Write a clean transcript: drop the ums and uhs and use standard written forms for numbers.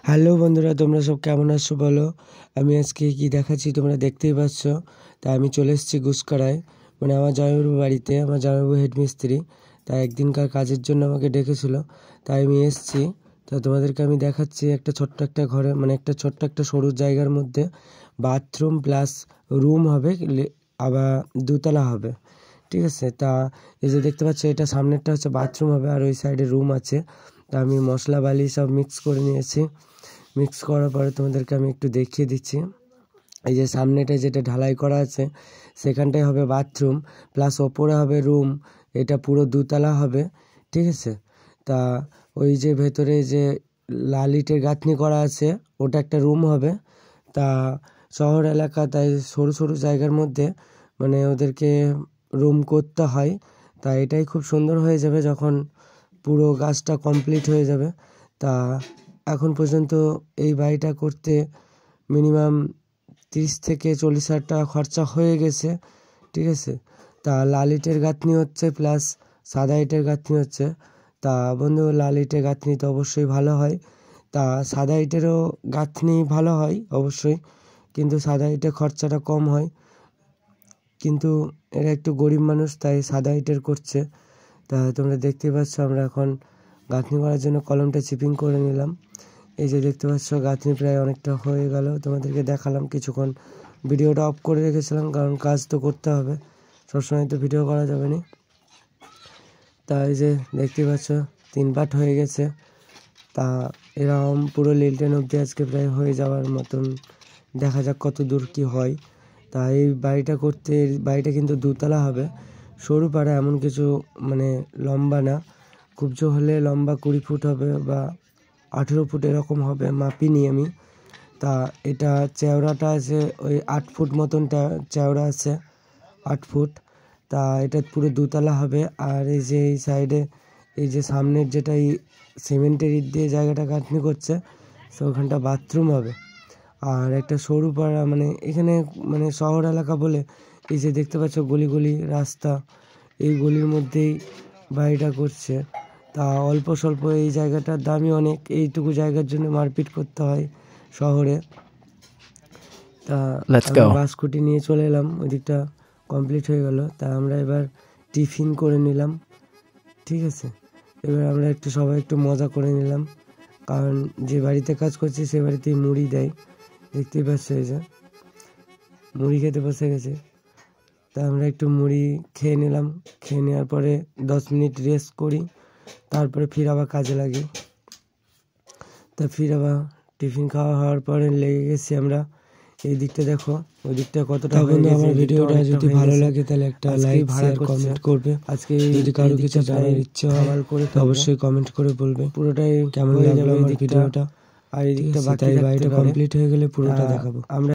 Hello বন্ধুরা, তোমরা সব কেমন আছো বলো। আমি আজকে কি দেখাচ্ছি তোমরা দেখতেই পাচ্ছ। তাই আমি চলে এসেছি গুসকারায়, মানে আমার জামাইবাবুর বাড়িতে। আমার জামাইবাবু হেডমিস্ত্রি, তাই একদিনকার কাজের জন্য আমাকে ডেকেছিল, তাই আমি এসেছি। তো তোমাদেরকে আমি দেখাচ্ছি একটা ছোট্ট একটা ঘরে, মানে একটা ছোট্ট একটা সরু জায়গার মধ্যে বাথরুম প্লাস রুম হবে, আবার দুতলা হবে, ঠিক আছে। তা এই যে দেখতে পাচ্ছ, এটা সামনেরটা হচ্ছে বাথরুম হবে, আর ওই সাইডে রুম আছে। তা আমি মশলা বালি সব মিক্স করে নিয়েছি। মিক্স করার পরে তোমাদেরকে আমি একটু দেখিয়ে দিচ্ছি। এই যে সামনেটায় যেটা ঢালাই করা আছে সেখানটায় হবে বাথরুম, প্লাস ওপরে হবে রুম। এটা পুরো দুতলা হবে, ঠিক আছে। তা ওই যে ভেতরে যে লাল ইটের গাঁথনি করা আছে ওটা একটা রুম হবে। তা শহর এলাকা, তাই সরু সরু জায়গার মধ্যে মানে ওদেরকে রুম করতে হয়। তা এটাই খুব সুন্দর হয়ে যাবে যখন পুরো গাছটা কমপ্লিট হয়ে যাবে। তা এখন পর্যন্ত এই বাড়িটা করতে মিনিমাম 30 থেকে 40 হাজার টাকা খরচা হয়ে গেছে, ঠিক আছে। তা লাল ইটের গাঁথনি হচ্ছে প্লাস সাদা ইটের গাঁথনি হচ্ছে। তা বন্ধু, লাল ইটের গাঁথনি তো অবশ্যই ভালো হয়, তা সাদা ইটেরও গাঁথনি ভালো হয় অবশ্যই, কিন্তু সাদা ইটের খরচাটা কম হয়। কিন্তু এরা একটু গরিব মানুষ, তাই সাদা ইটের করছে। তা তোমরা দেখতে পাচ্ছ, আমরা এখন গাঁথনি করার জন্য কলমটা চিপিং করে নিলাম। এই যে দেখতে পাচ্ছ গাঁথনি প্রায় অনেকটা হয়ে গেল, তোমাদেরকে দেখালাম। কিছুক্ষণ ভিডিওটা অফ করে রেখেছিলাম, কারণ কাজ তো করতে হবে, সবসময় তো ভিডিও করা যাবে না। তা এই যে দেখতে পাচ্ছ 3 পার্ট হয়ে গেছে। তা এরকম পুরো লিলটেন অবধি আজকে প্রায় হয়ে যাওয়ার মতন, দেখা যাক কত দূর কি হয়। তা এই বাড়িটা করতে, বাড়িটা কিন্তু দুতলা হবে, সরু পাড়া, এমন কিছু মানে লম্বা না। খুব জোর হলে লম্বা 20 ফুট হবে বা 18 ফুট এরকম হবে, মাপিনি আমি। তা এটা চওড়াটা আছে ওই 8 ফুট মতনটা চওড়া আছে, 8 ফুট। তা এটা পুরো দুতলা হবে। আর এই যে এই সাইডে, এই যে সামনের যেটা এই সিমেন্টের ইট দিয়ে জায়গাটা গাঁথনি করছে, তো ওখানটা বাথরুম হবে। আর একটা সরু পাড়া, মানে এখানে মানে শহর এলাকা বলে এই যে দেখতে পাচ্ছ গলি গলি রাস্তা, এই গলির মধ্যেই বাড়িটা করছে। তা অল্প স্বল্প এই জায়গাটার দামই অনেক, এইটুকু জায়গার জন্য মারপিট করতে হয় শহরে। তা বাসকুটি নিয়ে চলে এলাম, ওই দিকটা কমপ্লিট হয়ে গেল। তা আমরা এবার টিফিন করে নিলাম, ঠিক আছে। এবার আমরা একটু সবাই একটু মজা করে নিলাম, কারণ যে বাড়িতে কাজ করছি সে বাড়িতেই মুড়ি দেয়, দেখতেই পাচ্ছ। এই যে মুড়ি খেতে বসে গেছে। তা আমরা একটু মুড়ি খেয়ে নিলাম, খেয়ে নেওয়ার পরে 10 মিনিট রেস্ট করি, তারপরে ফির আবার কাজে লাগি। তা ফির আবার টিফিন খাওয়া হওয়ার পরে লেগে গেছি আমরা। এই দিকটা দেখো, ওই দিকটা কতটা হয়ে গেছে। আমার ভিডিওটা যদি ভালো লাগে তাহলে একটা লাইক, শেয়ার, কমেন্ট করবে। আজকে যদি কারো কিছু জানার ইচ্ছে হয় অবশ্যই কমেন্ট করে বলবে পুরোটাই কেমন লাগলো আমার ভিডিওটা। আর এই দিকটা বাকি, বাড়িটা কমপ্লিট হয়ে গেলে পুরোটা দেখাবো আমরা।